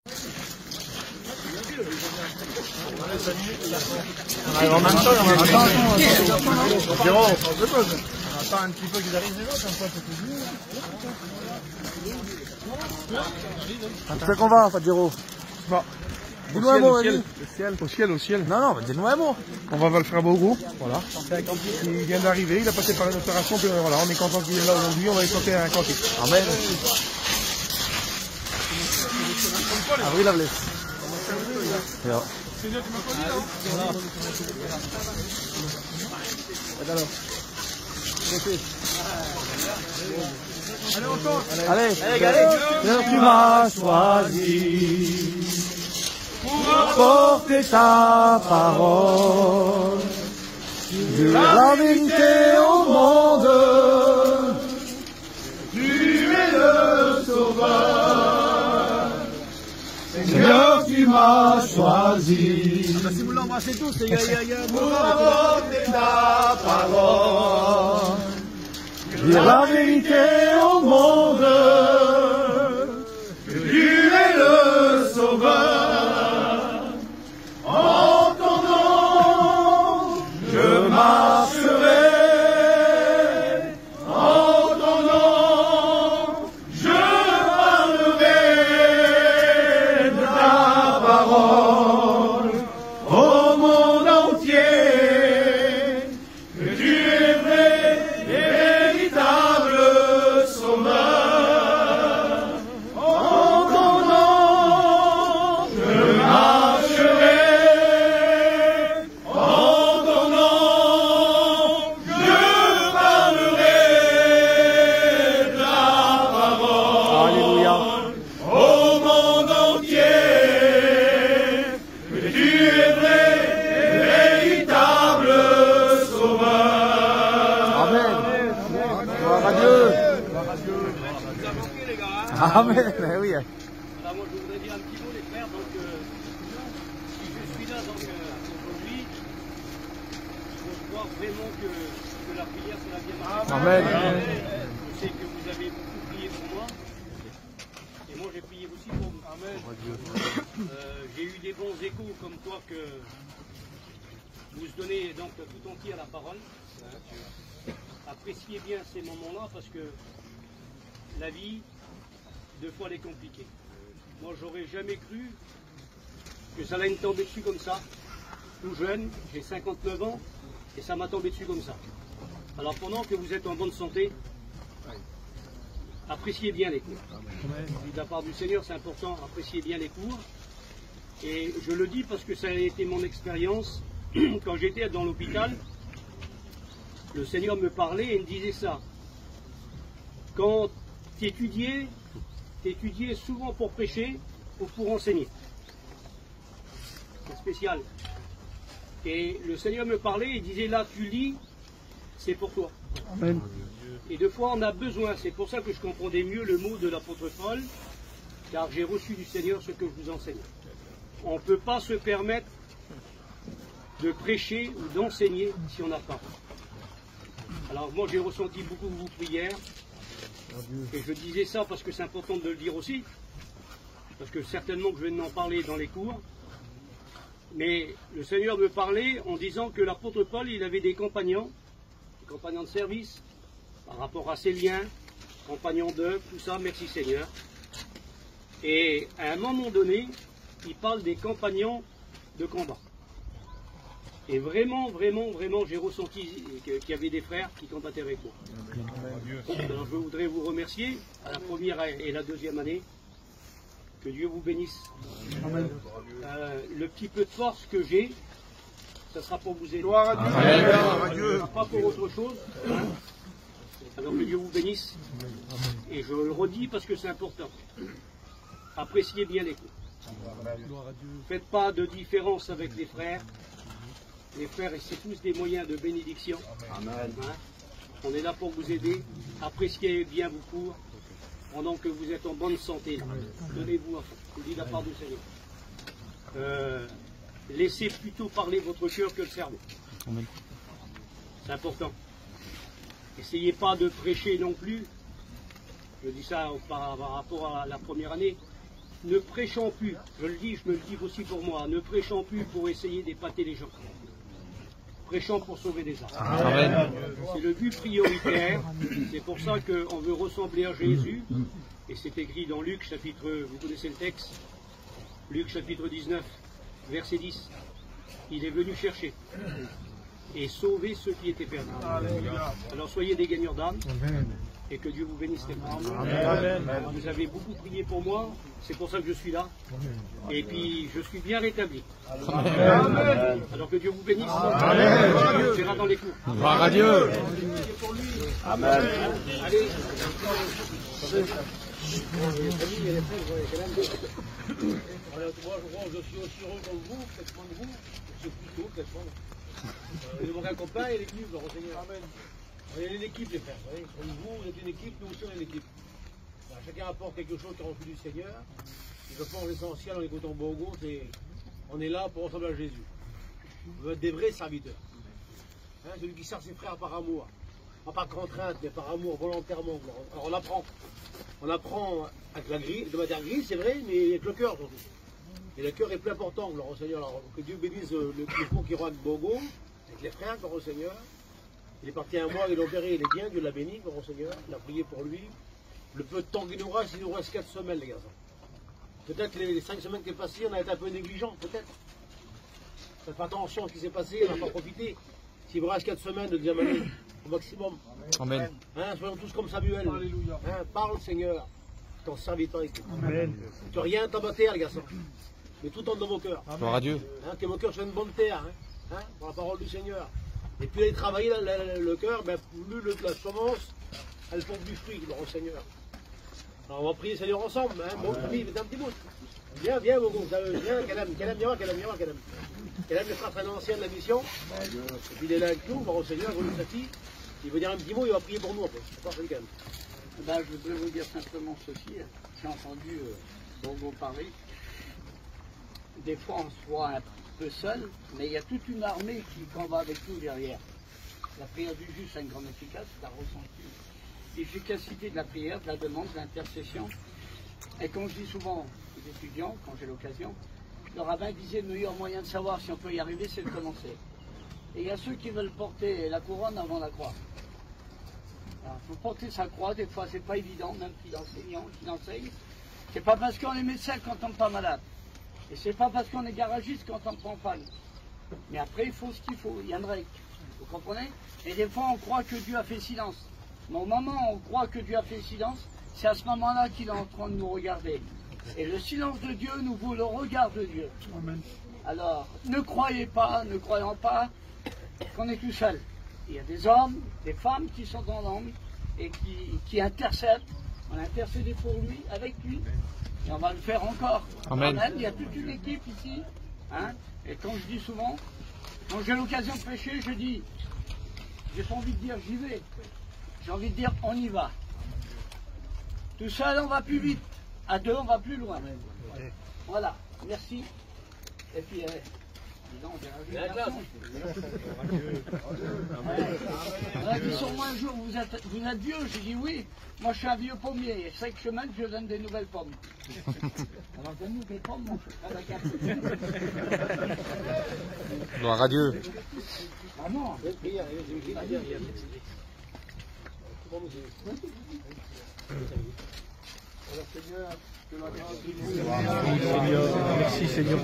On arrive en même temps, on attend. Jérôme, on attend un petit peu qu'ils arrivent les autres, comme ça c'est plus dur. Tu sais qu'on va, Fadjero? Bon. Dis-nous un mot, au ciel. Au ciel. Non, dis-nous un mot. On va le faire beaucoup. Voilà. Il vient d'arriver, il a passé par une opération, puis voilà, on est content qu'il est là aujourd'hui, on va lui chanter un cantique. Amen. Avril la blesse. Ja. Allez, Seigneur, tu m'as choisi pour porter ta parole, dire la vérité au monde. Tu es le sauveur. Seigneur, tu m'as choisi. Si vous l'embrassez tous, il y a pour apporter ta parole, dire la vérité au monde. Tu es le sauveur. En ton nom, je marcherai. En ton nom, je parlerai de ta parole au monde entier. Que tu es vrai et véritable sauveur. En ton nom, je marcherai. En ton nom, je parlerai de ta parole. Alléluia. Au monde entier. Que tu es vrai et véritable sauveur. Amen. Gloire à Dieu. Amen. Oui. Alors moi je voudrais dire un petit mot les frères, donc si je suis là donc aujourd'hui, il faut croire vraiment que la prière c'est la bien marquée. Amen. Je sais que vous avez beaucoup prié pour moi, et moi j'ai prié aussi pour vous. Amen. J'ai eu des bons échos comme quoi que vous donnez donc tout entier à la parole. Appréciez bien ces moments-là parce que la vie, deux fois, elle est compliquée. Moi, j'aurais jamais cru que ça allait me tomber dessus comme ça. Tout jeune, j'ai 59 ans, et ça m'a tombé dessus comme ça. Alors, pendant que vous êtes en bonne santé, appréciez bien les cours. De la part du Seigneur, c'est important, appréciez bien les cours. Et je le dis parce que ça a été mon expérience. Quand j'étais dans l'hôpital, le Seigneur me parlait et me disait ça. Quand tu étudiais souvent pour prêcher ou pour enseigner. C'est spécial. Et le Seigneur me parlait et disait là, tu lis, c'est pour toi. Amen. Et deux fois, on a besoin. C'est pour ça que je comprenais mieux le mot de l'apôtre Paul, car j'ai reçu du Seigneur ce que je vous enseigne. On ne peut pas se permettre de prêcher ou d'enseigner si on n'a pas. Alors moi, j'ai ressenti beaucoup de vos prières. Et je disais ça parce que c'est important de le dire aussi, parce que certainement que je vais en parler dans les cours, mais le Seigneur me parlait en disant que l'apôtre Paul, il avait des compagnons de service, par rapport à ses liens, compagnons d'œuvre, tout ça, merci Seigneur. Et à un moment donné, il parle des compagnons de combat. Et vraiment, j'ai ressenti qu'il y avait des frères qui combattaient avec moi. Alors je voudrais vous remercier à la première et la deuxième année. Que Dieu vous bénisse. Le petit peu de force que j'ai, ça sera pour vous aider. Gloire à Dieu. Pas pour autre chose. Alors que Dieu vous bénisse. Et je le redis parce que c'est important. Appréciez bien les cours. Faites pas de différence avec les frères. Les frères, c'est tous des moyens de bénédiction. Amen. On est là pour vous aider. Appréciez bien vos cours pendant que vous êtes en bonne santé. Donnez-vous à fond. Je vous dis de la part du Seigneur. Laissez plutôt parler votre cœur que le cerveau. C'est important. Essayez pas de prêcher non plus. Je dis ça par rapport à la première année. ne prêchons plus, je le dis, je me le dis aussi pour moi, ne prêchons plus pour essayer d'épater les gens. Prêchons pour sauver des âmes. Amen. C'est le but prioritaire, c'est pour ça qu'on veut ressembler à Jésus, et c'est écrit dans Luc chapitre, vous connaissez le texte, Luc chapitre 19, verset 10, il est venu chercher et sauver ceux qui étaient perdus. Alors soyez des gagneurs d'âme. Et que Dieu vous bénisse les frères. Vous avez beaucoup prié pour moi, c'est pour ça que je suis là. Et puis je suis bien rétabli. Alors que Dieu vous bénisse. On verra dans les cours. Gloire à Dieu. Amen. Allez. Moi, je suis aussi heureux comme vous, peut-être moins que vous, c'est plutôt, peut-être moins. Mon copain, il est venu, le Seigneur. Amen. On est une équipe, les frères. Vous voyez, comme vous êtes une équipe, nous aussi on est une équipe. Alors, chacun apporte quelque chose qui est reçu du Seigneur. Et je pense l'essentiel en écoutant Bogo, c'est on est là pour ressembler à Jésus. On veut être des vrais serviteurs. Hein, celui qui sert ses frères par amour. Pas par contrainte, mais par amour, volontairement. Alors on apprend. On apprend avec la grille, de matière grise, c'est vrai, mais avec le cœur surtout. Et le cœur est plus important, gloire au Seigneur. Alors, que Dieu bénisse le fond qui roi avec Bogo, avec les frères, gloire au Seigneur. Il est parti un mois, il a opéré, il est bien, Dieu l'a béni, gloire au Seigneur. Il a prié pour lui. Le peu de temps qu'il nous reste, il nous reste 4 semaines, les garçons. Peut-être que les 5 semaines qui sont passées, on a été un peu négligents, peut-être. Faites attention à ce qui s'est passé, on n'a pas profité. S'il vous reste 4 semaines de deuxième année, au maximum. Amen. Hein, soyons tous comme Samuel. Hein, parle, Seigneur. Ton serviteur écoute. Amen. Que rien tombe à terre, les garçons. Mais tout tombe dans vos cœurs. Gloire à Dieu. Hein, que vos cœurs soient une bonne terre. Hein, pour la parole du Seigneur. Et puis aller travailler le cœur, ben, plus la semence, elle porte du fruit, gloire au Seigneur. Alors on va prier le Seigneur ensemble. Hein. Bon, oui, mettez un petit bout. Viens, viens, Bogo. Viens, Calem, viens, Calem. Calem, le frère très ancien de la mission. Et puis il est là avec nous, gloire au Seigneur, gloire sa fille. Il veut dire un petit mot, il va prier pour nous après. Ben, je voudrais vous dire simplement ceci. J'ai entendu Bogo parler. Des fois, on se voit un peu seul, mais il y a toute une armée qui combat avec nous derrière. La prière du juste a une grande efficace, la ressenti. L'efficacité de la prière, de la demande, de l'intercession. Et comme je dis souvent aux étudiants, quand j'ai l'occasion, le rabbin disait le meilleur moyen de savoir si on peut y arriver, c'est de commencer. Et il y a ceux qui veulent porter la couronne avant la croix. Il faut porter sa croix, des fois c'est pas évident, même qu'il enseigne. C'est pas parce qu'on est médecin qu'on tombe pas malade. Et c'est pas parce qu'on est garagiste qu'on tombe en panne. Mais après il faut ce qu'il faut, il y a une règle. Vous comprenez? Et des fois on croit que Dieu a fait silence. Mais au moment où on croit que Dieu a fait silence, c'est à ce moment-là qu'il est en train de nous regarder. Et le silence de Dieu nous vaut le regard de Dieu. Amen. Alors, ne croyez pas, ne croyons pas qu'on est tout seul. Il y a des hommes, des femmes qui sont dans l'ombre et qui intercèdent. On a intercédé pour lui, avec lui, et on va le faire encore. Amen. Amen. Il y a toute une équipe ici. Hein? Et comme je dis souvent, quand j'ai l'occasion de prêcher, je dis, j'ai pas envie de dire j'y vais. J'ai envie de dire on y va. Tout seul, on va plus vite. À deux, on va plus loin. Voilà. Merci. Et puis, disons, il y a un garçon. Ils sont moi un jour, vous êtes vieux? J'ai dit oui. Moi, je suis un vieux pommier. Et chaque semaine, je donne des nouvelles pommes. Alors, donne-nous des pommes, mon frère. Gloire à Dieu. Ah non. Alors, Seigneur, que la grâce du Merci Seigneur.